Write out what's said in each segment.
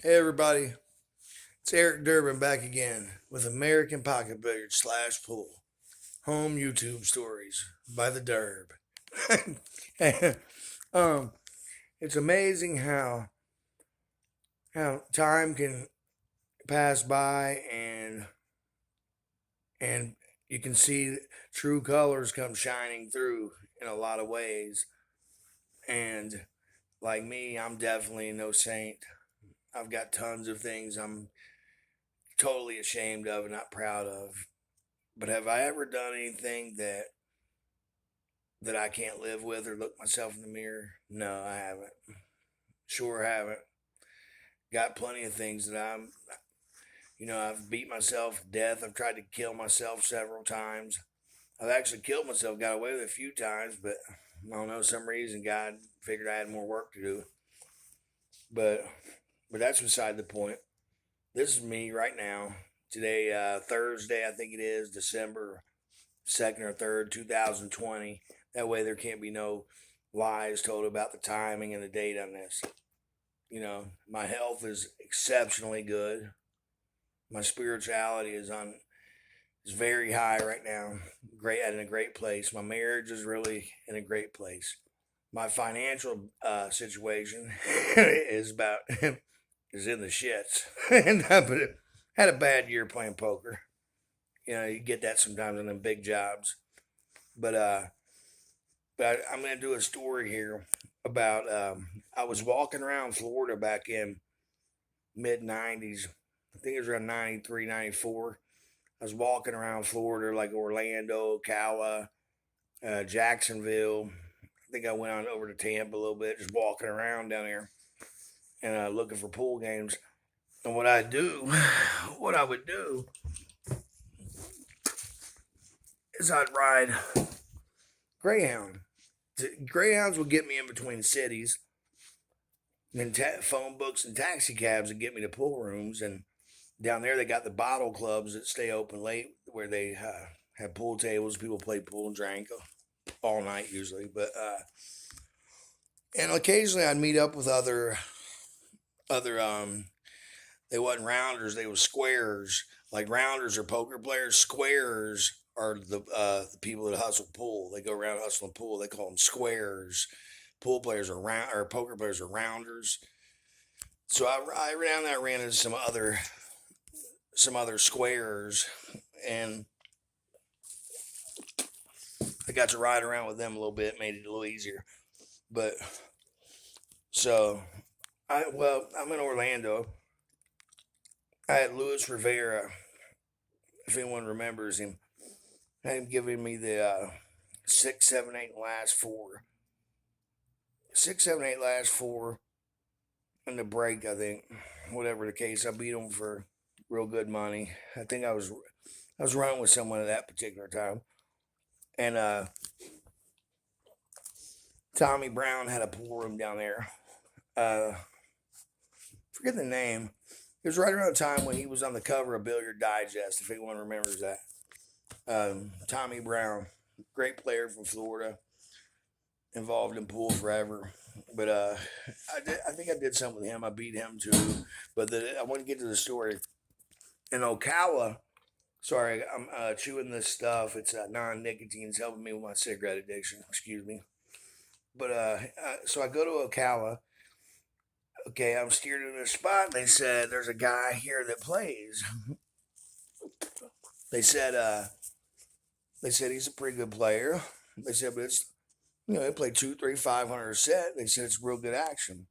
Hey everybody, it's Eric Durbin back again with American Pocket Billiards slash Pool Home YouTube Stories by the Derb. um, it's amazing how time can pass by and you can see true colors come shining through in a lot of ways. And like me, I'm definitely no saint. I've got tons of things I'm totally ashamed of and not proud of. But have I ever done anything that I can't live with or look myself in the mirror? No, I haven't. Sure haven't. Got plenty of things that I've beat myself to death. I've tried to kill myself several times. I've actually killed myself, got away with it a few times, but I don't know, some reason God figured I had more work to do. But that's beside the point. This is me right now. Today, Thursday, I think it is, December 2nd or 3rd, 2020. That way there can't be no lies told about the timing and the date on this. My health is exceptionally good. My spirituality is very high right now. Great, in a great place. My marriage is really in a great place. My financial situation is in the shits. And I had a bad year playing poker. You get that sometimes on them big jobs. But I'm going to do a story here about I was walking around Florida back in mid 90s. I think it was around 93, 94. I was walking around Florida like Orlando, Ocala, Jacksonville. I think I went on over to Tampa a little bit, just walking around down there and looking for pool games. And what I would do is I'd ride Greyhound. Greyhounds would get me in between cities, and phone books and taxi cabs would get me to pool rooms. And down there, they got the bottle clubs that stay open late, where they have pool tables. People play pool and drank all night usually. And occasionally I'd meet up with other they wasn't rounders, they were squares. Like rounders are poker players, squares are the people that hustle pool. They go around hustling pool. They call them squares. Pool players are round, or poker players are rounders. So I ran that ran into some other squares, and I got to ride around with them a little bit, made it a little easier. But so I'm in Orlando. I had Luis Rivera, if anyone remembers him. I had him giving me the 6, 7, 8, and last four. 6, 7, 8, last four in the break, I think. Whatever the case, I beat him for real good money. I think I was running with someone at that particular time. And Tommy Brown had a pool room down there. Forget the name. It was right around the time when he was on the cover of Billiard Digest, if anyone remembers that. Tommy Brown, great player from Florida, involved in pool forever. But I think I did something with him. I beat him too. But I want to get to the story. In Ocala, sorry, I'm chewing this stuff. It's non-nicotine. It's helping me with my cigarette addiction. Excuse me. But so I go to Ocala. Okay, I'm steered in a spot. They said there's a guy here that plays. They said he's a pretty good player. They said, but it's they play 2, 3, 500 a set. They said it's real good action.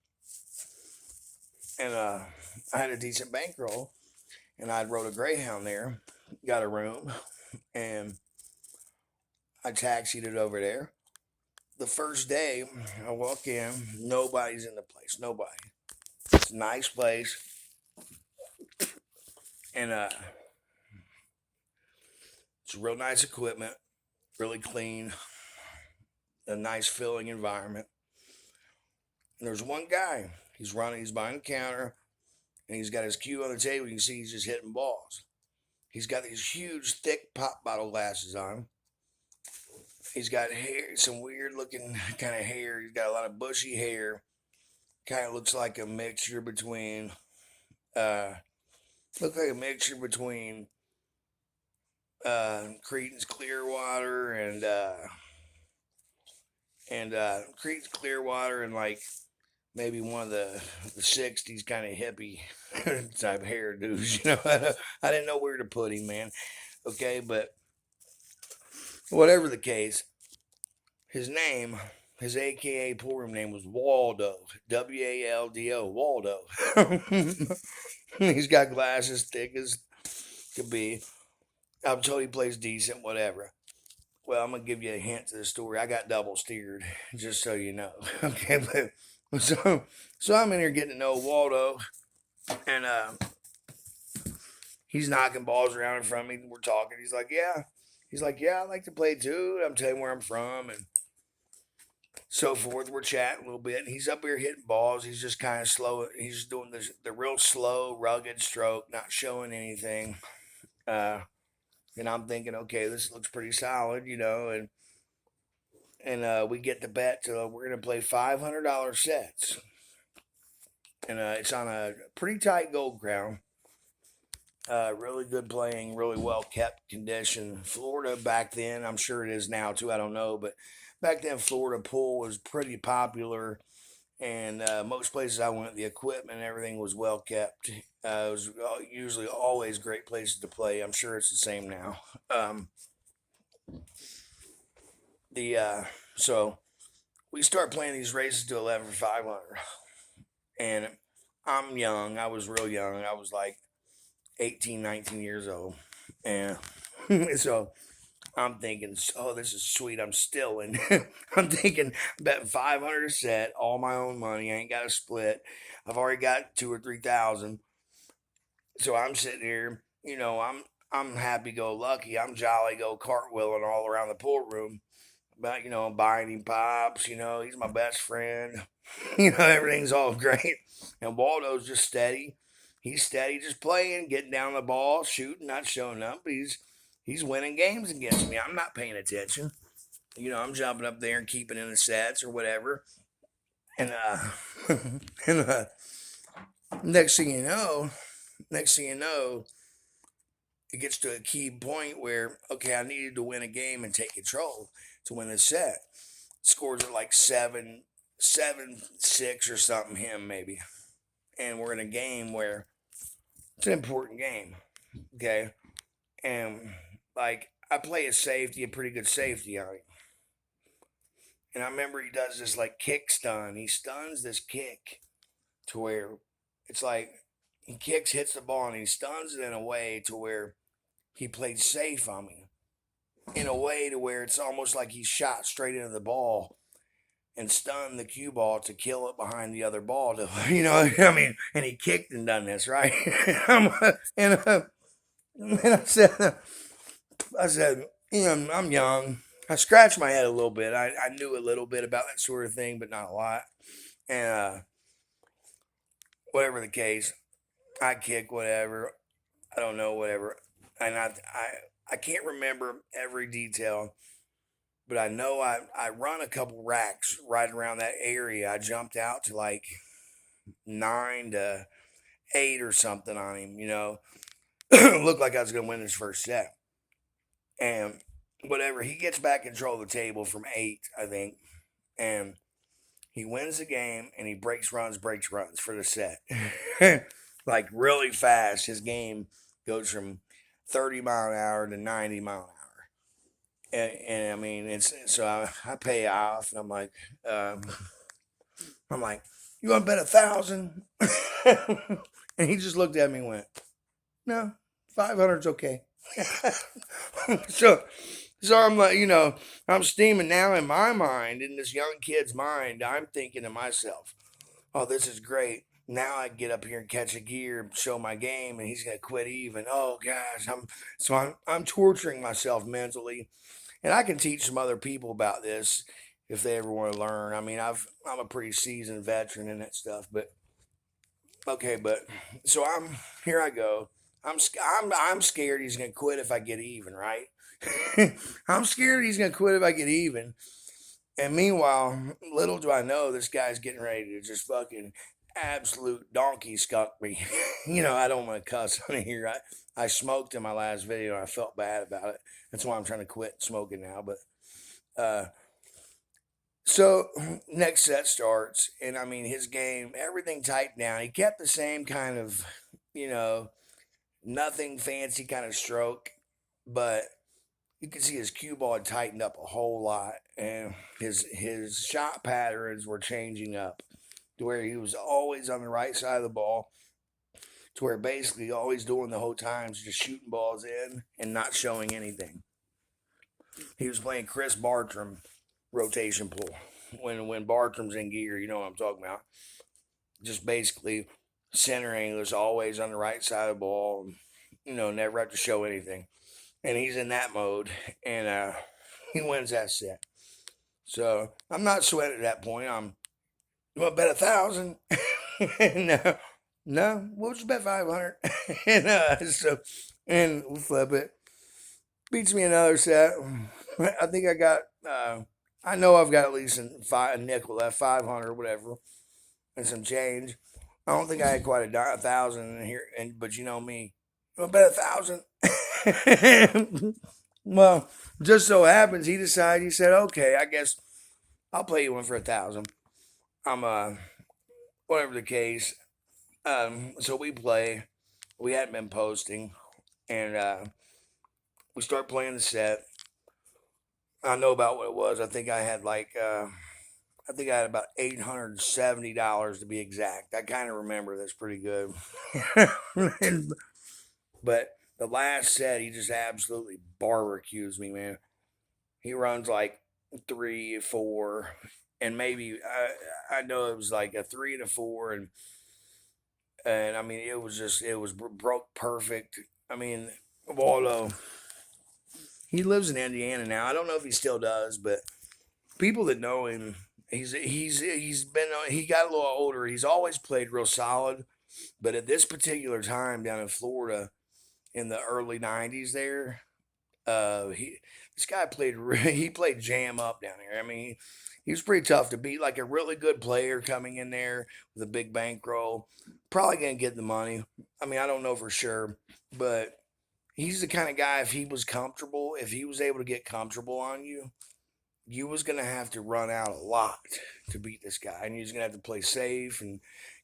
And I had a decent bankroll, and I rode a Greyhound there, got a room, and I taxied it over there. The first day, I walk in, nobody's in the place, nobody. It's a nice place, and it's real nice equipment, really clean, a nice filling environment. And there's one guy. He's behind the counter, and he's got his cue on the table. You can see he's just hitting balls. He's got these huge, thick pop bottle glasses on. He's got hair, some weird looking kind of hair. He's got a lot of bushy hair. Kind of looks like a mixture between Looked like a mixture between Creedence Clearwater and Creedence Clearwater and like maybe one of the '60s kind of hippie type hairdos. I didn't know where to put him, man. Okay, but whatever the case, his name, his AKA pool room name was Waldo. Waldo. Waldo. He's got glasses thick as could be. I'm told he plays decent, whatever. Well, I'm gonna give you a hint to the story. I got double steered, just so you know. Okay, but so I'm in here getting to know Waldo, and he's knocking balls around in front of me. We're talking. He's like, yeah, I like to play too. I'm telling where I'm from and so forth. We're chatting a little bit. And he's up here hitting balls. He's just kind of slow. He's just doing the real slow, rugged stroke, not showing anything. And I'm thinking, okay, this looks pretty solid, and we get the bet to we're gonna play $500 sets, and it's on a pretty tight gold crown. Really good playing, really well kept condition. Florida back then, I'm sure it is now too. I don't know, but back then Florida pool was pretty popular, and most places I went, the equipment and everything was well kept. It was usually always great places to play. I'm sure it's the same now. The So we start playing these races to 11 for 500, and I'm young. I was real young. I was like 18, 19 years old, and so I'm thinking, oh, this is sweet. I'm still in. I'm thinking, betting 500 a set, all my own money. I ain't got a split. I've already got 2 or 3,000. So I'm sitting here, I'm happy go lucky. I'm jolly go cartwheeling all around the pool room. About, buying him pops. He's my best friend. Everything's all great. And Waldo's just steady. He's steady, just playing, getting down the ball, shooting, not showing up. But he's winning games against me. I'm not paying attention. I'm jumping up there and keeping in the sets or whatever. And and next thing you know, it gets to a key point where, okay, I needed to win a game and take control to win the set. Scores are like 7-6 or something, him maybe. And we're in a game where it's an important game. Okay. And like I play a safety, a pretty good safety on him. And I remember he does this like kick stun. He stuns this kick to where it's like he kicks, hits the ball, and he stuns it in a way to where he played safe on me. In a way to where it's almost like he shot straight into the ball and stunned the cue ball to kill it behind the other ball. And he kicked and done this, right? and I said, I'm young. I scratched my head a little bit. I knew a little bit about that sort of thing, but not a lot. And whatever the case, I kick whatever. I don't know, whatever. And I can't remember every detail, but I know I run a couple racks right around that area. I jumped out to like 9 to 8 or something on him, Looked like I was going to win his first set. And whatever, he gets back control of the table from 8, I think. And he wins the game and he breaks runs for the set. Like really fast. His game goes from 30 mile an hour to 90 mile an hour. And I mean, so I pay off, and I'm like, you want to bet 1,000? And he just looked at me and went, no, 500's okay. so I'm like, I'm steaming now in my mind, in this young kid's mind. I'm thinking to myself, oh, this is great. Now I can get up here and catch a gear and show my game, and he's gonna quit even. Oh gosh, I'm torturing myself mentally. And I can teach some other people about this if they ever want to learn. I mean, I'm a pretty seasoned veteran in that stuff, but okay. But so here I go. I'm scared he's gonna quit if I get even, right? I'm scared he's gonna quit if I get even. And meanwhile, little do I know, this guy's getting ready to just fucking absolute donkey skunked me. I don't want to cuss on here. I smoked in my last video and I felt bad about it. That's why I'm trying to quit smoking now. But uh, so next set starts, and I mean his game, everything tightened down. He kept the same kind of, you know, nothing fancy kind of stroke, but you can see his cue ball had tightened up a whole lot, and his shot patterns were changing up to where he was always on the right side of the ball, to where basically all he's doing the whole time is just shooting balls in and not showing anything. He was playing Chris Bartram rotation pull. When Bartram's in gear, you know what I'm talking about. Just basically center anglers always on the right side of the ball, never have to show anything. And he's in that mode, and he wins that set. So I'm not sweating at that point. You want to bet 1,000? No, no. We'll just bet 500. and we flip it. Beats me another set. I think I got. I know I've got at least a nickel left, 500, whatever, and some change. I don't think I had quite 1,000 in here, but you know me. You want to bet 1,000? Well, just so happens he said, okay, I guess I'll play you one for 1,000. Whatever the case. So we play. We hadn't been posting, and we start playing the set. I know about what it was. I think I had about $870 to be exact. I kind of remember that's pretty good. But the last set, he just absolutely barbecues me, man. He runs like 3, 4, and maybe I know it was like a 3 and a 4, and I mean it was broke perfect. I mean Waldo, he lives in Indiana now. I don't know if he still does, but people that know him, he got a little older. He's always played real solid, but at this particular time down in Florida in the early '90s, there, this guy he played jam up down there. I mean, he was pretty tough to beat. Like a really good player coming in there with a big bankroll, probably gonna get the money. I mean, I don't know for sure, but he's the kind of guy, if he was able to get comfortable on you, you was going to have to run out a lot to beat this guy. And you was going to have to play safe and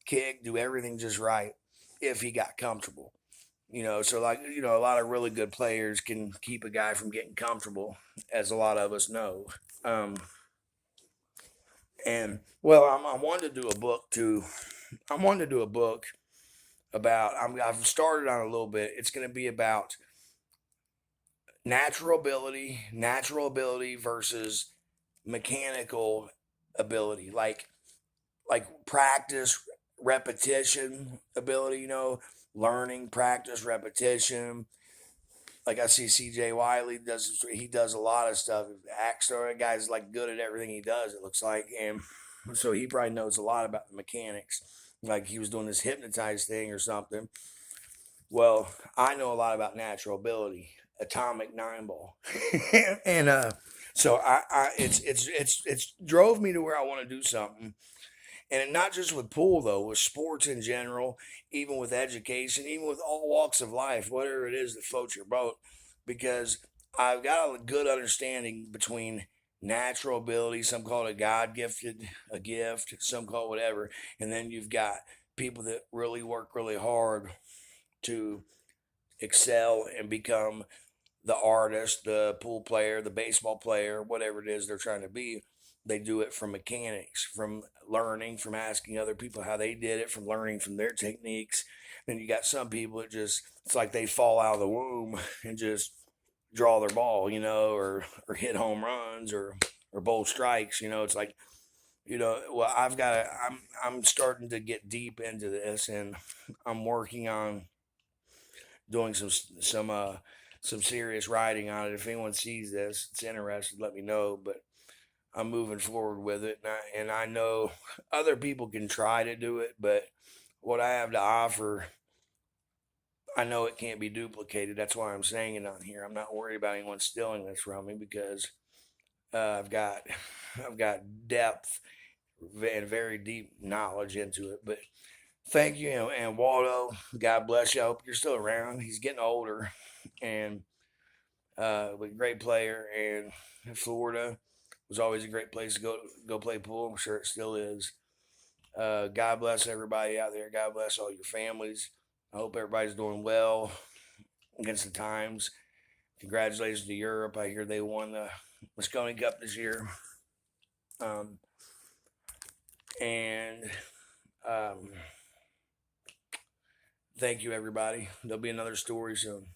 kick, do everything just right if he got comfortable. So a lot of really good players can keep a guy from getting comfortable, as a lot of us know. And, well, I wanted to do a book, too. I wanted to do a book about, I've started on a little bit. It's going to be about natural ability versus mechanical ability, like practice, repetition ability, learning, practice, repetition. Like I see CJ Wiley does a lot of stuff. Axler, guy's like good at everything he does, it looks like. And so he probably knows a lot about the mechanics. Like he was doing this hypnotized thing or something. Well, I know a lot about natural ability, atomic 9-ball. And so it's drove me to where I want to do something. And not just with pool, though, with sports in general, even with education, even with all walks of life, whatever it is that floats your boat, because I've got a good understanding between natural ability, some call it God gifted, a gift, some call it whatever, and then you've got people that really work really hard to excel and become the artist, the pool player, the baseball player, whatever it is they're trying to be. They do it from mechanics, from learning, from asking other people how they did it, from learning from their techniques. Then you got some people that it's like they fall out of the womb and just draw their ball, or hit home runs or bowl strikes. It's like, well, I'm starting to get deep into this, and I'm working on doing some serious writing on it. If anyone sees this, it's interested, let me know. But I'm moving forward with it, and I know other people can try to do it, but what I have to offer, I know it can't be duplicated. That's why I'm saying it on here. I'm not worried about anyone stealing this from me, because I've got depth, and very deep knowledge into it. But thank you, and Waldo, God bless you. I hope you're still around. He's getting older, and but a great player. And Florida was always a great place to go play pool. I'm sure it still is. God bless everybody out there. God bless all your families. I hope everybody's doing well against the times. Congratulations to Europe. I hear they won the Moscone Cup this year. Um, and um, thank you, everybody. There'll be another story soon.